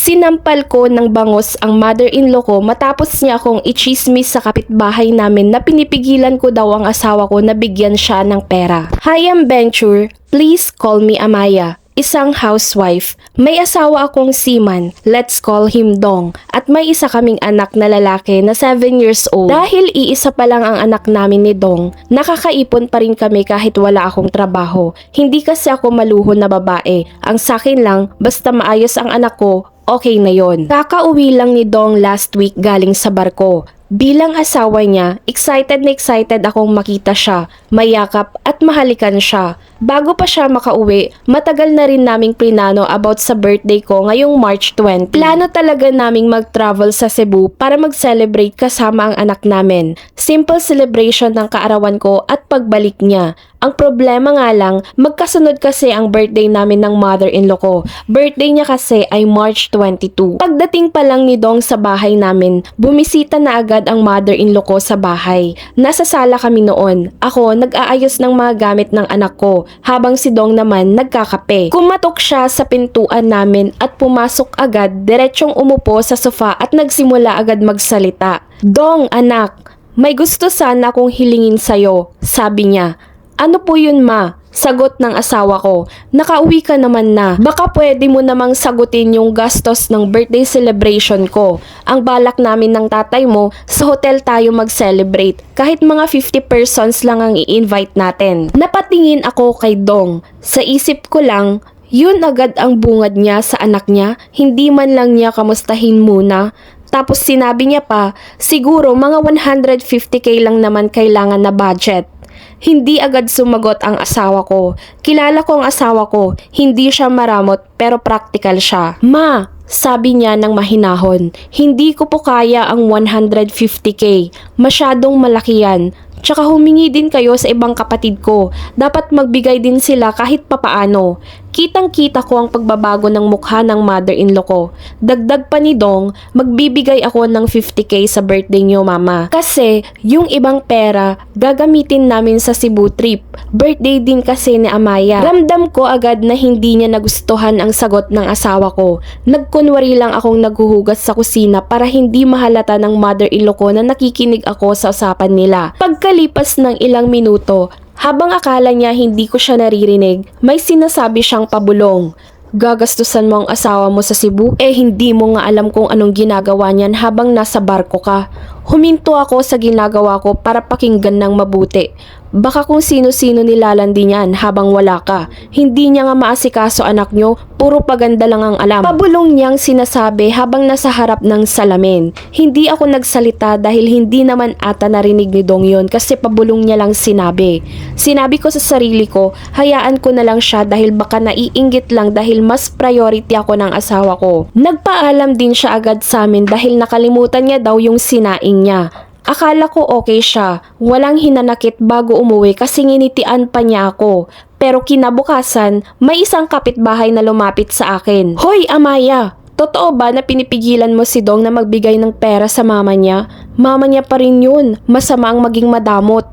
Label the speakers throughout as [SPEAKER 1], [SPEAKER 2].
[SPEAKER 1] Sinampal ko ng bangos ang mother-in-law ko matapos niya akong ichismis sa kapitbahay namin na pinipigilan ko daw ang asawa ko na bigyan siya ng pera. Hi, I'm Venture. Please call me Amaya. Isang housewife. May asawa akong seaman, let's call him Dong, at may isa kaming anak na lalaki na 7 years old. Dahil iisa pa lang ang anak namin ni Dong, nakakaipon pa rin kami kahit wala akong trabaho. Hindi kasi ako maluho na babae. Ang sakin lang, basta maayos ang anak ko, okay na yon. Kakauwi lang ni Dong last week galing sa barko. Bilang asawa niya, excited na excited akong makita siya, mayakap at mahalikan siya. Bago pa siya makauwi, matagal na rin naming plinano about sa birthday ko ngayong March 20. Plano talaga naming mag-travel sa Cebu para mag-celebrate kasama ang anak namin. Simple celebration ng kaarawan ko at pagbalik niya. Ang problema nga lang, magkasunod kasi ang birthday namin ng mother-in-law ko. Birthday niya kasi ay March 22. Pagdating pa lang ni Dong sa bahay namin, bumisita na agad ang mother-in-law ko sa bahay. Nasa sala kami noon. Ako, nag-aayos ng mga gamit ng anak ko, habang si Dong naman nagkakape. Kumatok siya sa pintuan namin at pumasok agad, diretsong umupo sa sofa at nagsimula agad magsalita. Dong, anak, may gusto sana akong hilingin sa'yo, sabi niya. Ano po yun, ma? Sagot ng asawa ko. Nakauwi ka naman na. Baka pwede mo namang sagutin yung gastos ng birthday celebration ko. Ang balak namin ng tatay mo, sa hotel tayo mag-celebrate. Kahit mga 50 persons lang ang i-invite natin. Napatingin ako kay Dong. Sa isip ko lang, yun agad ang bungad niya sa anak niya. Hindi man lang niya kamustahin muna. Tapos sinabi niya pa, siguro mga 150k lang naman kailangan na budget. Hindi agad sumagot ang asawa ko. Kilala ko ang asawa ko. Hindi siya maramot pero practical siya. Ma, sabi niya ng mahinahon, hindi ko po kaya ang 150k. Masyadong malaki yan. Tsaka humingi din kayo sa ibang kapatid ko. Dapat magbigay din sila kahit papaano. Kitang-kita ko ang pagbabago ng mukha ng mother-in-law ko. Dagdag pa ni Dong, magbibigay ako ng 50k sa birthday niyo, mama. Kasi yung ibang pera, gagamitin namin sa Cebu trip. Birthday din kasi ni Amaya. Ramdam ko agad na hindi niya nagustuhan ang sagot ng asawa ko. Nagkunwari lang akong naghuhugas sa kusina para hindi mahalata ng mother-in-law ko na nakikinig ako sa usapan nila. Pagkalipas ng ilang minuto, habang akala niya hindi ko siya naririnig, may sinasabi siyang pabulong. Gagastusan mo ang asawa mo sa Cebu? Hindi mo nga alam kung anong ginagawa niyan habang nasa barko ka. Huminto ako sa ginagawa ko para pakinggan ng mabuti. Baka kung sino-sino nilalandi niyan habang wala ka. Hindi niya nga maasikaso anak niyo, puro paganda lang ang alam. Pabulong niyang sinasabi habang nasa harap ng salamin. Hindi ako nagsalita dahil hindi naman ata narinig ni Dong yun kasi pabulong niya lang sinabi. Sinabi ko sa sarili ko, hayaan ko na lang siya dahil baka naiinggit lang dahil mas priority ako ng asawa ko. Nagpaalam din siya agad sa amin dahil nakalimutan niya daw yung sinaing niya. Akala ko okay siya, walang hinanakit bago umuwi kasi nginitian pa niya ako. Pero kinabukasan, may isang kapitbahay na lumapit sa akin. Hoy, Amaya! Totoo ba na pinipigilan mo si Dong na magbigay ng pera sa mama niya? Mama niya pa rin yun, masama ang maging madamot.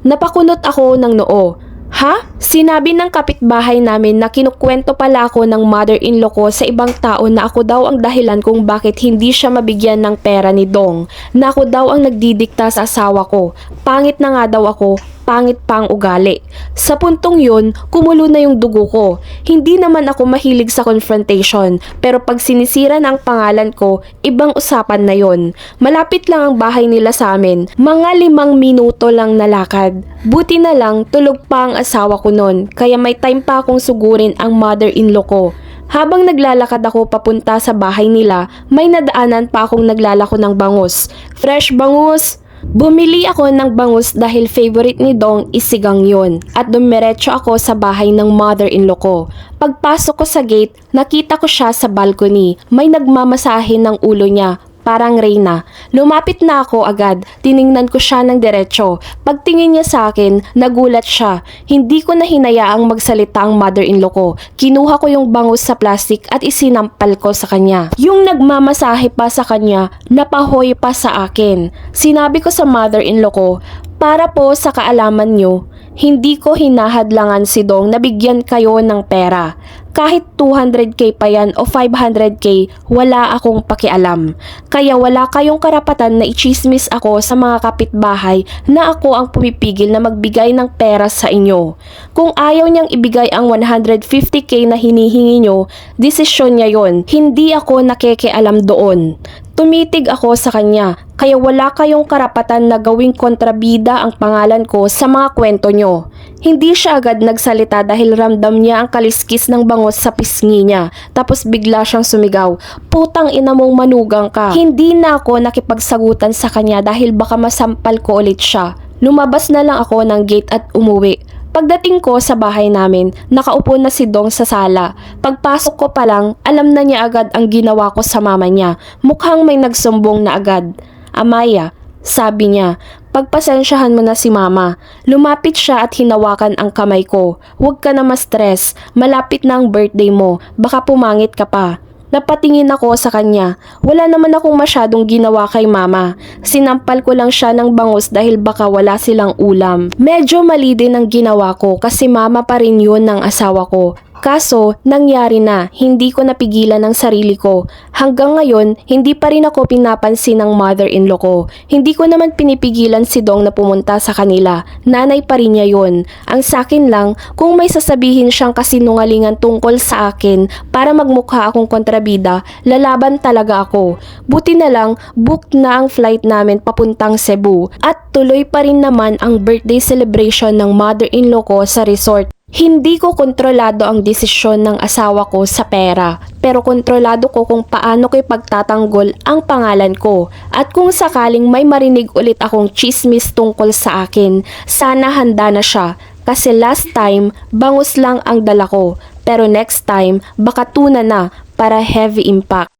[SPEAKER 1] Napakunot ako ng noo. Ha? Sinabi ng kapitbahay namin na kinukwento pala ako ng mother-in-law ko sa ibang tao na ako daw ang dahilan kung bakit hindi siya mabigyan ng pera ni Dong. Na ako daw ang nagdidikta sa asawa ko. Pangit na nga daw ako, pangit pa ang ugali. Sa puntong yun, kumulo na yung dugo ko. Hindi naman ako mahilig sa confrontation, pero pag sinisira ng pangalan ko, ibang usapan na yon. Malapit lang ang bahay nila sa amin, mga 5 minuto lang nalakad. Buti na lang, tulog pa ang asawa ko nun, kaya may time pa akong sugurin ang mother-in-law ko. Habang naglalakad ako papunta sa bahay nila, may nadaanan pa akong naglalako ng bangus. Fresh bangus! Bumili ako ng bangus dahil favorite ni Dong isigang yon at dumiretso ako sa bahay ng mother-in-law ko. Pagpasok ko sa gate, nakita ko siya sa balcony. May nagmamasahe ng ulo niya. Parang reyna. Lumapit na ako agad. Tiningnan ko siya ng diretso. Pagtingin niya sa akin, nagulat siya. Hindi ko na hinayaang magsalita ang mother-in-law ko. Kinuha ko yung bangus sa plastic at isinampal ko sa kanya. Yung nagmamasahe pa sa kanya, napahoy pa sa akin. Sinabi ko sa mother-in-law ko, para po sa kaalaman nyo, hindi ko hinahadlangan si Dong na bigyan kayo ng pera. Kahit 200k pa yan o 500k, wala akong pakialam. Kaya wala kayong karapatan na ichismis ako sa mga kapitbahay na ako ang pumipigil na magbigay ng pera sa inyo. Kung ayaw niyang ibigay ang 150k na hinihingi nyo, desisyon niya yon. Hindi ako nakikialam doon. Tumitig ako sa kanya, kaya wala kayong karapatan na gawing kontrabida ang pangalan ko sa mga kwento nyo. Hindi siya agad nagsalita dahil ramdam niya ang kaliskis ng bangos sa pisngi niya. Tapos bigla siyang sumigaw, "Putang ina mong manugang ka." Hindi na ako nakipagsagutan sa kanya dahil baka masampal ko ulit siya. Lumabas na lang ako ng gate at umuwi. Pagdating ko sa bahay namin, nakaupo na si Dong sa sala. Pagpasok ko pa lang, alam na niya agad ang ginawa ko sa mama niya. Mukhang may nagsumbong na agad. "Amaya," sabi niya, "pagpasensyahan mo na si mama." Lumapit siya at hinawakan ang kamay ko. "Huwag ka na ma-stress, malapit na ang birthday mo, baka pumangit ka pa." Napatingin ako sa kanya. Wala naman akong masyadong ginawa kay mama. Sinampal ko lang siya ng bangus dahil baka wala silang ulam. Medyo mali din ang ginawa ko kasi mama pa rin yun ng asawa ko. Kaso, nangyari na, hindi ko napigilan ang sarili ko. Hanggang ngayon, hindi pa rin ako pinapansin ng mother-in-law ko. Hindi ko naman pinipigilan si Dong na pumunta sa kanila. Nanay pa rin niya yun. Ang sakin lang, kung may sasabihin siyang kasinungalingan tungkol sa akin para magmukha akong kontrabida, lalaban talaga ako. Buti na lang, booked na ang flight namin papuntang Cebu. At tuloy pa rin naman ang birthday celebration ng mother-in-law ko sa resort. Hindi ko kontrolado ang desisyon ng asawa ko sa pera, pero kontrolado ko kung paano ko ipagtatanggol ang pangalan ko. At kung sakaling may marinig ulit akong chismis tungkol sa akin, sana handa na siya. Kasi last time, bangus lang ang dala ko. Pero next time, baka tuna na para heavy impact.